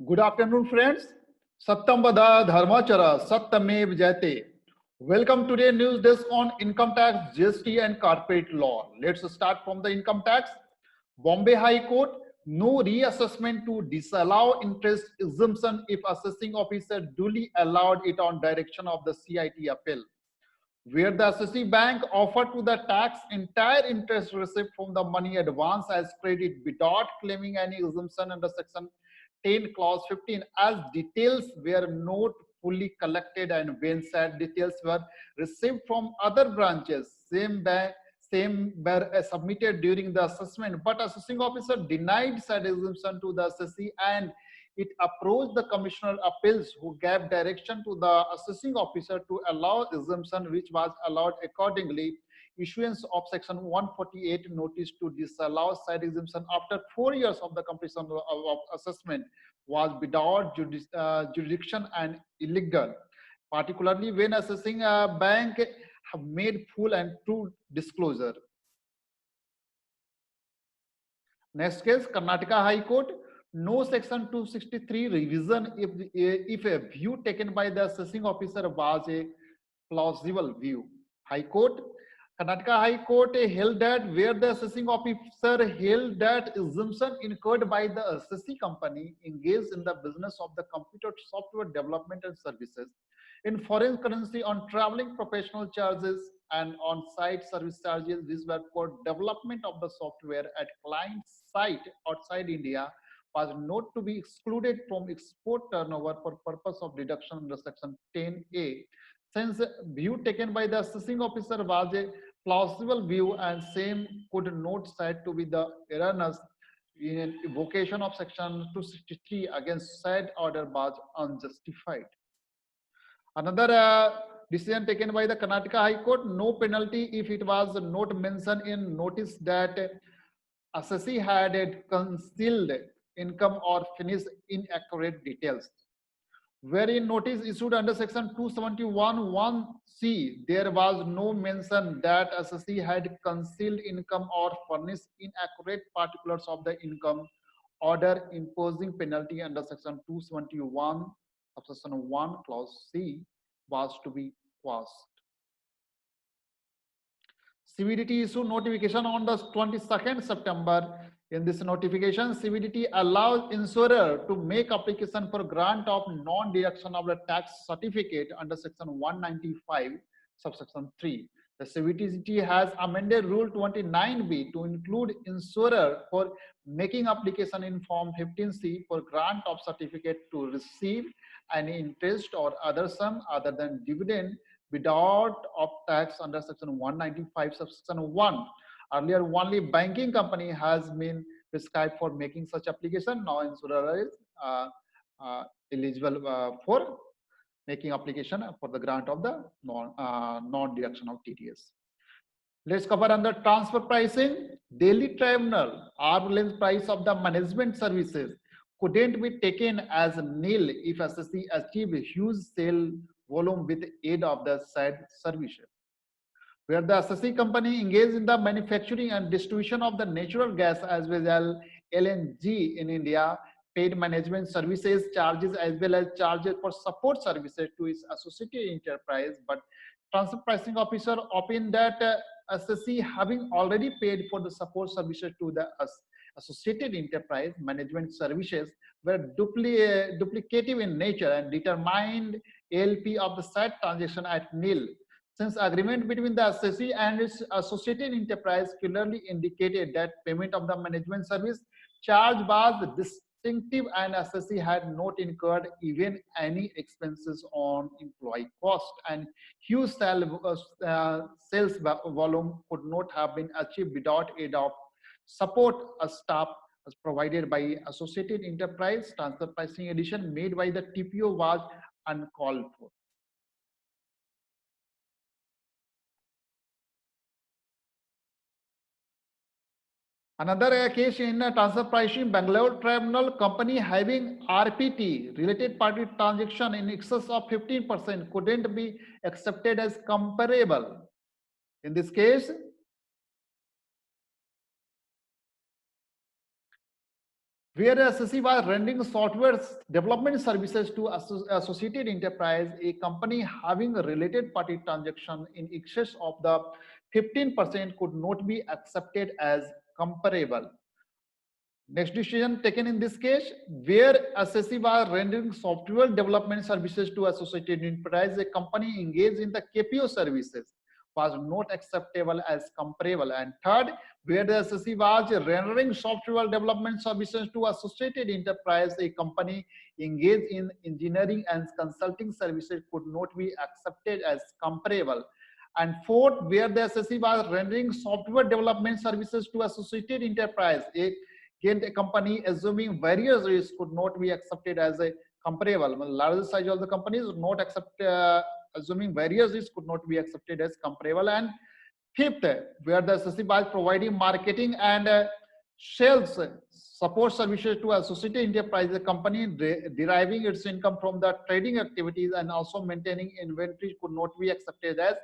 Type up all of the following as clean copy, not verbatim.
Good afternoon, friends. Satyam Vada Dharmachara Satyamev Jayate. Welcome to today's news desk on income tax, GST, and corporate law. Let's start from the income tax. Bombay High Court, no reassessment to disallow interest exemption if assessing officer duly allowed it on direction of the CIT appeal, where the assessee bank offered to the tax entire interest received from the money advance as credit without claiming any exemption under section 10 clause 15 as details were not fully collected and when said details were received from other branches same were submitted during the assessment, but assessing officer denied said exemption to the assessee and it approached the Commissioner Appeals, who gave direction to the assessing officer to allow exemption, which was allowed accordingly. Issuance of Section 148 notice to disallow side exemption after 4 years of the completion of assessment was without jurisdiction and illegal, particularly when assessing a bank have made full and true disclosure. Next case, Karnataka High Court. No section 263 revision if a view taken by the assessing officer was a plausible view. High Court. Karnataka High Court held that where the assessing officer held that exemption incurred by the assessee company engaged in the business of the computer software development and services in foreign currency on traveling professional charges and on-site service charges, these were for development of the software at client site outside India, was not to be excluded from export turnover for purpose of deduction under section 10A. Since view taken by the assessing officer was a plausible view and same could not said to be the erroneous in invocation of section 263 against said order was unjustified. Another decision taken by the Karnataka High Court, no penalty if it was not mentioned in notice that assessee had concealed income or finished inaccurate details. Wherein notice issued under section 271(1)(c), there was no mention that assessee had concealed income or furnished inaccurate particulars of the income, order imposing penalty under section 271 subsection 1 clause C was to be quashed. CBDT issued notification on the 22nd September. In this notification, CBDT allows insurer to make application for grant of non-deduction of the tax certificate under section 195 subsection 3. The CBDT has amended Rule 29B to include insurer for making application in Form 15C for grant of certificate to receive any interest or other sum other than dividend without of tax under section 195 subsection 1. Earlier, only banking company has been prescribed for making such application. Now, insurer is eligible for making application for the grant of the non-deduction of TDS. Let's cover under transfer pricing. Daily tribunal arm's length price of the management services couldn't be taken as nil if assessee achieve a huge sale volume with aid of the said services. Where the assessee company engaged in the manufacturing and distribution of the natural gas as well as LNG in India, paid management services charges as well as charges for support services to its associated enterprise, but transfer pricing officer opined that assessee having already paid for the support services to the associated enterprise management services were duplicative in nature and determined ALP of the said transaction at nil. Since agreement between the assessee and its associated enterprise clearly indicated that payment of the management service charge was distinctive and assessee had not incurred even any expenses on employee cost and huge sales volume could not have been achieved without aid of support staff as provided by associated enterprise. Transfer pricing addition made by the TPO was uncalled for. Another case in transfer pricing, Bangalore Tribunal company having RPT related party transaction in excess of 15% couldn't be accepted as comparable. In this case, where the assessee was rendering software development services to associated enterprise, a company having a related party transaction in excess of the 15% could not be accepted as comparable. Next decision taken in this case, where assessee was rendering software development services to associated enterprise, a company engaged in the KPO services was not acceptable as comparable. And third, where the assessee was rendering software development services to associated enterprise, a company engaged in engineering and consulting services could not be accepted as comparable. And fourth, where the assessee was rendering software development services to associated enterprise, again a company assuming various risks could not be accepted as a comparable. Larger size of the companies not accept assuming various risks could not be accepted as comparable. And fifth, where the assessee was providing marketing and sales support services to associated enterprise, the company deriving its income from the trading activities and also maintaining inventory could not be accepted as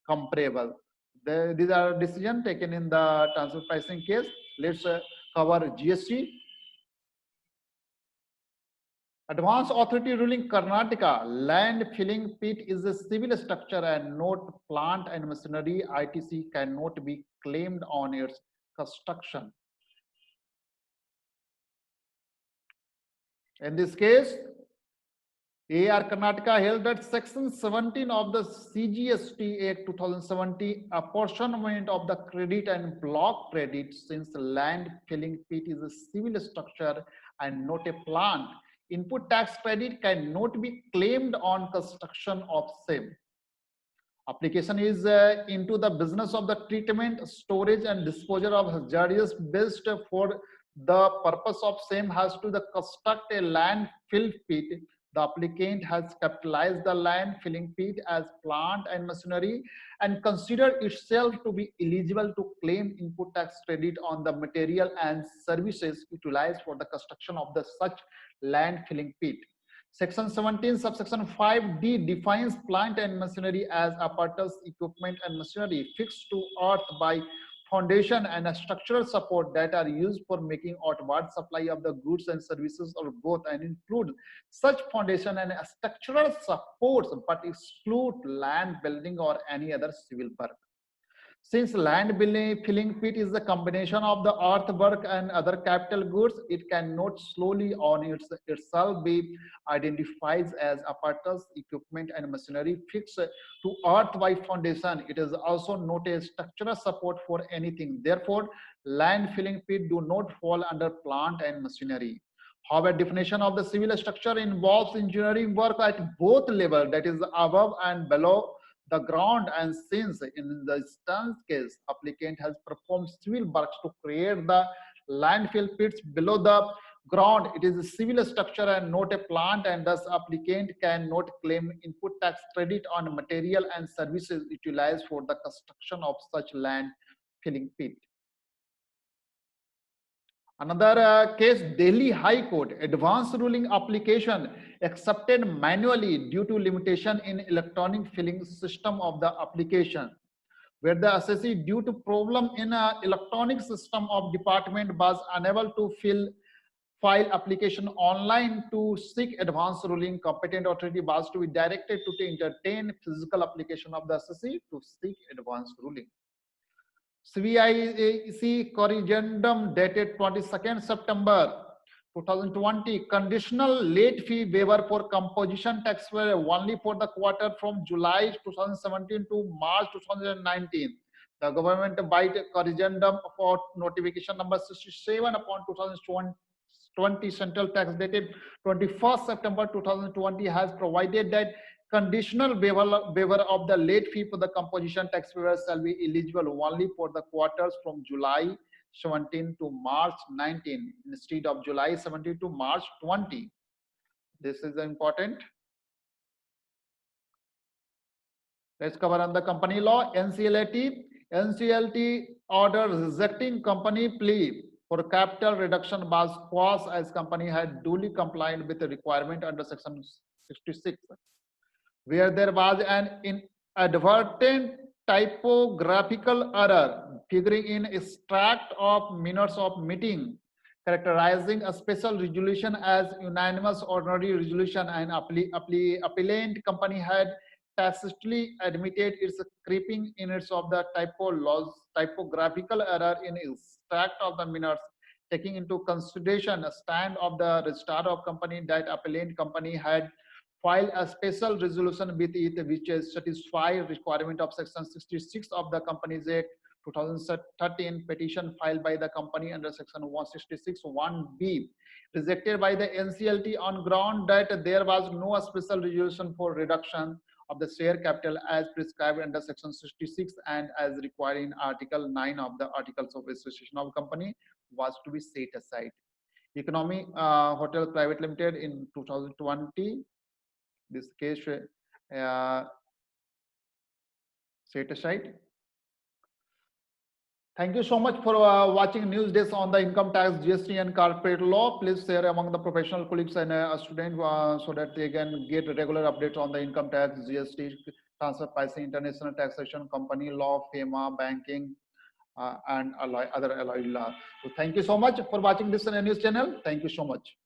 comparable. These are decisions taken in the transfer pricing case. Let's cover GST. Advanced Authority ruling Karnataka, land filling pit is a civil structure and not plant and machinery. ITC cannot be claimed on its construction. In this case, AR Karnataka held that Section 17 of the CGST Act 2017, apportionment of the credit and block credit, since land filling pit is a civil structure and not a plant, input tax credit cannot be claimed on construction of same. Application is into the business of the treatment, storage, and disposal of hazardous waste for the purpose of same has to the construct a landfill pit. The applicant has capitalized the land filling pit as plant and machinery and considered itself to be eligible to claim input tax credit on the material and services utilized for the construction of the such land filling pit. Section 17, subsection 5D defines plant and machinery as apparatus, equipment, and machinery fixed to earth by foundation and a structural support that are used for making outward supply of the goods and services or both, and include such foundation and structural supports but exclude land building or any other civil work. Since land filling pit is a combination of the earthwork and other capital goods, it cannot solely on itself be identified as apparatus, equipment, and machinery fixed to earth by foundation. It is also not a structural support for anything. Therefore, land filling pit do not fall under plant and machinery. However, definition of the civil structure involves engineering work at both levels, that is above and below the ground, and since in the instance case applicant has performed civil works to create the landfill pits below the ground, it is a civil structure and not a plant, and thus applicant cannot claim input tax credit on material and services utilized for the construction of such land filling pit. Another case, Delhi High Court, advanced ruling application accepted manually due to limitation in electronic filling system of the application, where the assessee due to problem in electronic system of department was unable to file application online to seek advanced ruling. Competent authority was to be directed to entertain physical application of the assessee to seek advanced ruling. CBIC corrigendum dated 22nd September 2020, conditional late fee waiver for composition tax were only for the quarter from July 2017 to March 2019. The government by corrigendum for notification number 67 upon 2020 central tax dated 21st September 2020 has provided that conditional waiver of the late fee for the composition tax waiver shall be eligible only for the quarters from July 17 to March 19 instead of July 17 to March 20. This is important. Let's cover on the company law. NCLT order rejecting company plea for capital reduction was quashed as company had duly complied with the requirement under section 66. Where there was an inadvertent typographical error figuring in extract of minutes of meeting characterizing a special resolution as unanimous ordinary resolution, and appellant company had tacitly admitted its creeping in its of the typographical error in extract of the minutes, taking into consideration a stand of the registrar of company that appellant company had filed a special resolution with it which satisfies requirement of section 66 of the Companies Act 2013, petition filed by the company under section 166 1B rejected by the NCLT on ground that there was no special resolution for reduction of the share capital as prescribed under section 66 and as required in article 9 of the Articles of Association of Company was to be set aside. Economy Hotel Private Limited in 2020, this case set aside. Thank you so much for watching News Days on the income tax, GST and corporate law. Please share among the professional colleagues and students so that they can get regular updates on the income tax, GST, transfer pricing, international taxation, company law, FEMA, banking, and other allied law. So thank you so much for watching this news channel. Thank you so much.